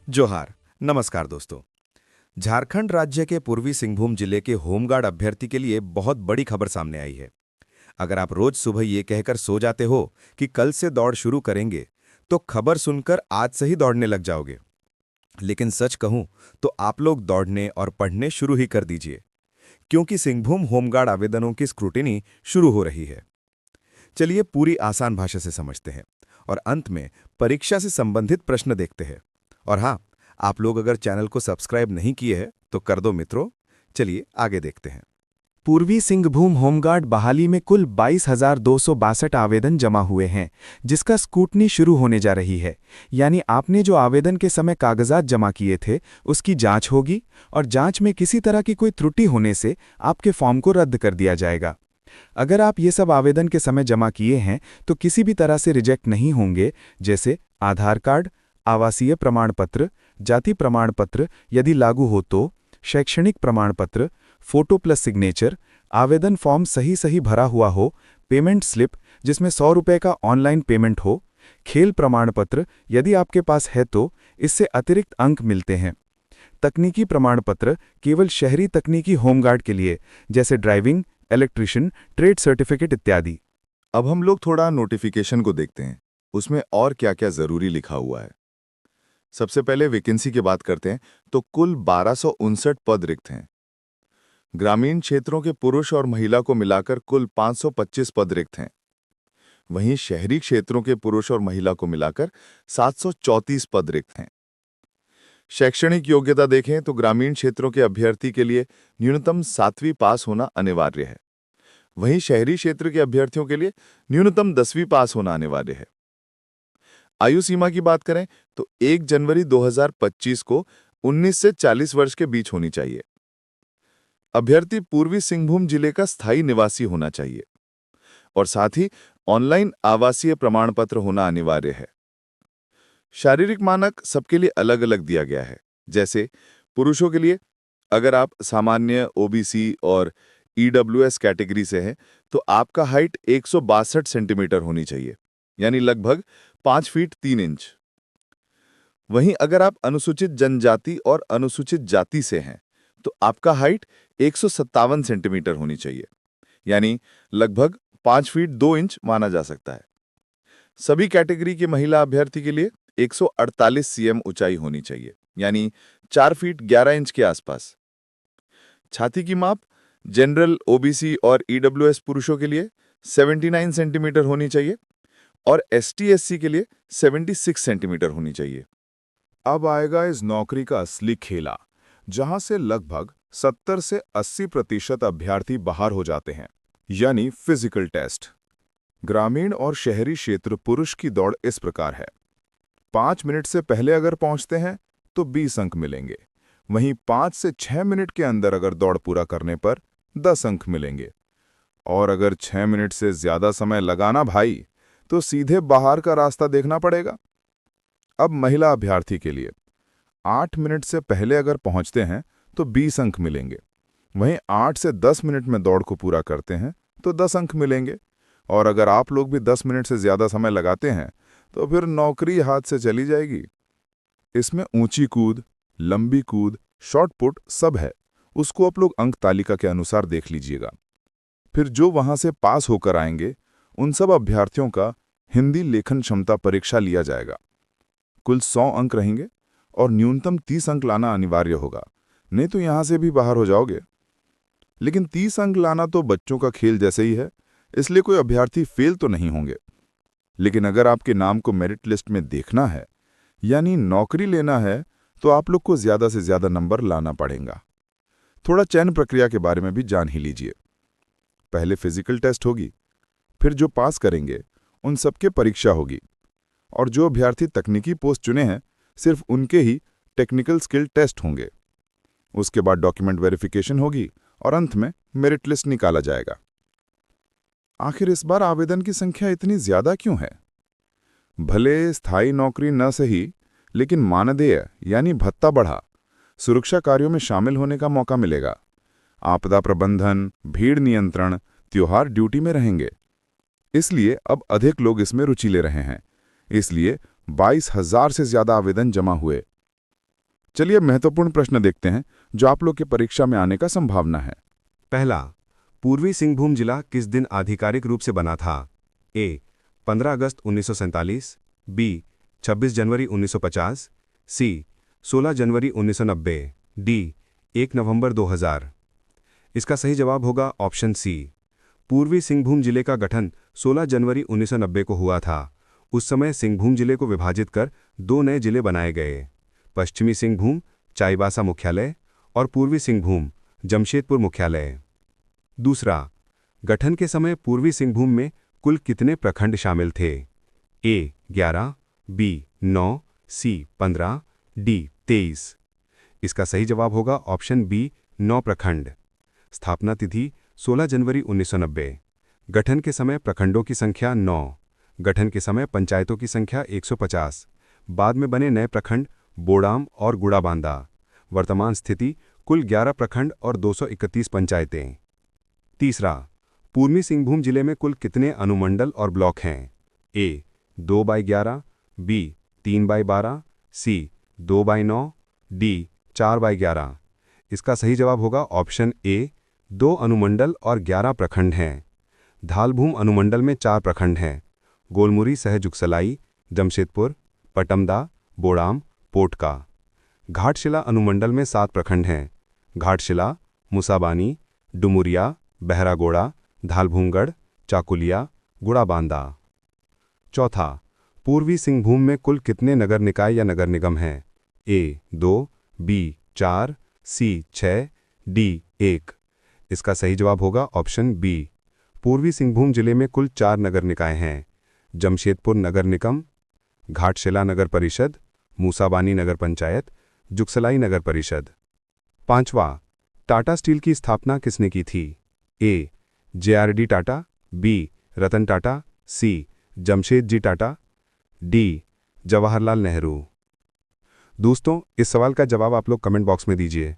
जोहार, नमस्कार दोस्तों। झारखंड राज्य के पूर्वी सिंहभूम जिले के होमगार्ड अभ्यर्थी के लिए बहुत बड़ी खबर सामने आई है। अगर आप रोज सुबह ये कहकर सो जाते हो कि कल से दौड़ शुरू करेंगे, तो खबर सुनकर आज से ही दौड़ने लग जाओगे। लेकिन सच कहूं तो आप लोग दौड़ने और पढ़ने शुरू ही कर दीजिए, क्योंकि सिंहभूम होमगार्ड आवेदनों की स्क्रूटिनी शुरू हो रही है। चलिए पूरी आसान भाषा से समझते हैं और अंत में परीक्षा से संबंधित प्रश्न देखते हैं। और हाँ, आप लोग अगर चैनल को सब्सक्राइब नहीं किए हैं तो कर दो मित्रों। चलिए आगे देखते हैं। पूर्वी सिंहभूम होमगार्ड बहाली में कुल 22,262 आवेदन जमा हुए हैं, जिसका स्क्रूटनी शुरू होने जा रही है। यानी आपने जो आवेदन के समय कागजात जमा किए थे, उसकी जांच होगी और जांच में किसी तरह की कोई त्रुटि होने से आपके फॉर्म को रद्द कर दिया जाएगा। अगर आप ये सब आवेदन के समय जमा किए हैं तो किसी भी तरह से रिजेक्ट नहीं होंगे, जैसे आधार कार्ड, आवासीय प्रमाण पत्र, जाति प्रमाण पत्र यदि लागू हो तो, शैक्षणिक प्रमाण पत्र, फोटो प्लस सिग्नेचर, आवेदन फॉर्म सही भरा हुआ हो, पेमेंट स्लिप जिसमें 100 रुपये का ऑनलाइन पेमेंट हो, खेल प्रमाण पत्र यदि आपके पास है तो इससे अतिरिक्त अंक मिलते हैं। तकनीकी प्रमाण पत्र केवल शहरी तकनीकी होमगार्ड के लिए, जैसे ड्राइविंग, इलेक्ट्रिशियन, ट्रेड सर्टिफिकेट इत्यादि। अब हम लोग थोड़ा नोटिफिकेशन को देखते हैं, उसमें और क्या क्या जरूरी लिखा हुआ है। सबसे पहले वैकेंसी की बात करते हैं तो कुल 1259 पद रिक्त हैं। ग्रामीण क्षेत्रों के पुरुष और महिला को मिलाकर कुल 525 पद रिक्त हैं। वहीं शहरी क्षेत्रों के पुरुष और महिला को मिलाकर 734 पद रिक्त हैं। शैक्षणिक योग्यता देखें तो ग्रामीण क्षेत्रों के अभ्यर्थी के लिए न्यूनतम 7वीं पास होना अनिवार्य है। वहीं शहरी क्षेत्र के अभ्यर्थियों के लिए न्यूनतम 10वीं पास होना अनिवार्य है। आयु सीमा की बात करें तो 1 जनवरी 2025 को 19 से 40 वर्ष के बीच होनी चाहिए। अभ्यर्थी पूर्वी सिंहभूम जिले का स्थायी निवासी होना चाहिए और साथ ही ऑनलाइन आवासीय प्रमाण पत्र होना अनिवार्य है। शारीरिक मानक सबके लिए अलग अलग दिया गया है। जैसे पुरुषों के लिए अगर आप सामान्य, ओबीसी और ईडब्ल्यूएस कैटेगरी से हैं तो आपका हाइट 162 सेंटीमीटर होनी चाहिए, यानी लगभग 5 फीट 3 इंच। वहीं अगर आप अनुसूचित जनजाति और अनुसूचित जाति से हैं तो आपका हाइट 157 सेंटीमीटर होनी चाहिए, यानी लगभग 5 फीट 2 इंच माना जा सकता है। सभी कैटेगरी की महिला अभ्यर्थी के लिए 148 सीएम ऊंचाई होनी चाहिए, यानी 4 फीट 11 इंच के आसपास। छाती की माप जनरल, ओबीसी और ईडब्ल्यूएस पुरुषों के लिए 79 सेंटीमीटर होनी चाहिए और एसटी/एससी के लिए 76 सेंटीमीटर होनी चाहिए। अब आएगा इस नौकरी का असली खेला, जहां से लगभग 70 से 80% अभ्यर्थी बाहर हो जाते हैं, यानी फिजिकल टेस्ट। ग्रामीण और शहरी क्षेत्र पुरुष की दौड़ इस प्रकार है। 5 मिनट से पहले अगर पहुंचते हैं तो 20 अंक मिलेंगे। वहीं 5 से 6 मिनट के अंदर अगर दौड़ पूरा करने पर 10 अंक मिलेंगे। और अगर 6 मिनट से ज्यादा समय लगाना भाई, तो सीधे बाहर का रास्ता देखना पड़ेगा। अब महिला अभ्यर्थी के लिए 8 मिनट से पहले अगर पहुंचते हैं तो 20 अंक मिलेंगे। वहीं 8 से 10 मिनट में दौड़ को पूरा करते हैं तो 10 अंक मिलेंगे। और अगर आप लोग भी 10 मिनट से ज्यादा समय लगाते हैं तो फिर नौकरी हाथ से चली जाएगी। इसमें ऊंची कूद, लंबी कूद, शॉर्ट पुट सब है। उसको आप लोग अंक तालिका के अनुसार देख लीजिएगा। फिर जो वहां से पास होकर आएंगे उन सब अभ्यर्थियों का हिंदी लेखन क्षमता परीक्षा लिया जाएगा। कुल 100 अंक रहेंगे और न्यूनतम 30 अंक लाना अनिवार्य होगा, नहीं तो यहां से भी बाहर हो जाओगे। लेकिन 30 अंक लाना तो बच्चों का खेल जैसे ही है, इसलिए कोई अभ्यर्थी फेल तो नहीं होंगे। लेकिन अगर आपके नाम को मेरिट लिस्ट में देखना है, यानी नौकरी लेना है, तो आप लोग को ज्यादा से ज्यादा नंबर लाना पड़ेगा। थोड़ा चयन प्रक्रिया के बारे में भी जान ही लीजिए। पहले फिजिकल टेस्ट होगी, फिर जो पास करेंगे उन सबके परीक्षा होगी और जो अभ्यर्थी तकनीकी पोस्ट चुने हैं सिर्फ उनके ही टेक्निकल स्किल टेस्ट होंगे। उसके बाद डॉक्यूमेंट वेरिफिकेशन होगी और अंत में मेरिट लिस्ट निकाला जाएगा। आखिर इस बार आवेदन की संख्या इतनी ज्यादा क्यों है? भले स्थायी नौकरी न सही, लेकिन मानदेय यानी भत्ता बढ़ा, सुरक्षा कार्यों में शामिल होने का मौका मिलेगा। आपदा प्रबंधन, भीड़ नियंत्रण, त्योहार ड्यूटी में रहेंगे। इसलिए अब अधिक लोग इसमें रुचि ले रहे हैं। इसलिए 22,000 से ज्यादा आवेदन जमा हुए। चलिए महत्वपूर्ण प्रश्न देखते हैं जो आप लोग के परीक्षा में आने का संभावना है। पहला, पूर्वी सिंहभूम जिला किस दिन आधिकारिक रूप से बना था? ए 15 अगस्त 1947, बी 26 जनवरी 1950, सी 16 जनवरी 1990, डी 1 नवंबर 2000। इसका सही जवाब होगा ऑप्शन सी। पूर्वी सिंहभूम जिले का गठन 16 जनवरी 1990 को हुआ था। उस समय सिंहभूम जिले को विभाजित कर 2 नए जिले बनाए गए, पश्चिमी सिंहभूम चाईबासा मुख्यालय और पूर्वी सिंहभूम जमशेदपुर मुख्यालय। दूसरा, गठन के समय पूर्वी सिंहभूम में कुल कितने प्रखंड शामिल थे? ए 11, बी 9, सी 15, डी 23। इसका सही जवाब होगा ऑप्शन बी 9 प्रखंड। स्थापना तिथि 16 जनवरी 1990। गठन के समय प्रखंडों की संख्या 9। गठन के समय पंचायतों की संख्या 150। बाद में बने नए प्रखंड बोड़ाम और गुड़ाबांदा। वर्तमान स्थिति कुल 11 प्रखंड और 231 पंचायतें। तीसरा, पूर्वी सिंहभूम जिले में कुल कितने अनुमंडल और ब्लॉक हैं? ए 2/11, बी 3/12, सी 2/9, डी 4/11। इसका सही जवाब होगा ऑप्शन ए 2 अनुमंडल और 11 प्रखंड हैं। धालभूम अनुमंडल में 4 प्रखंड हैं, गोलमुरी सह जुगसलाई, जमशेदपुर, पटमदा, बोड़ाम, पोटका। घाटशिला अनुमंडल में 7 प्रखंड हैं, घाटशिला, मुसाबानी, डुमुरिया, बहरागोड़ा, धालभूमगढ़, चाकुलिया, गुड़ाबांदा। चौथा, पूर्वी सिंहभूम में कुल कितने नगर निकाय या नगर निगम हैं? ए 2, बी 4, सी 6, डी 1। इसका सही जवाब होगा ऑप्शन बी। पूर्वी सिंहभूम जिले में कुल 4 नगर निकाय हैं, जमशेदपुर नगर निगम, घाटशिला नगर परिषद, मूसाबानी नगर पंचायत, जुगसलाई नगर परिषद। पांचवा, टाटा स्टील की स्थापना किसने की थी? ए JRD टाटा, बी रतन टाटा, सी जमशेदजी टाटा, डी जवाहरलाल नेहरू। दोस्तों, इस सवाल का जवाब आप लोग कमेंट बॉक्स में दीजिए।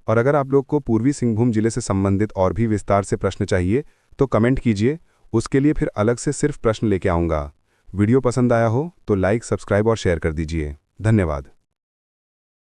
और अगर आप लोग को पूर्वी सिंहभूम जिले से संबंधित और भी विस्तार से प्रश्न चाहिए तो कमेंट कीजिए, उसके लिए फिर अलग से सिर्फ प्रश्न लेके आऊँगा। वीडियो पसंद आया हो तो लाइक, सब्सक्राइब और शेयर कर दीजिए। धन्यवाद।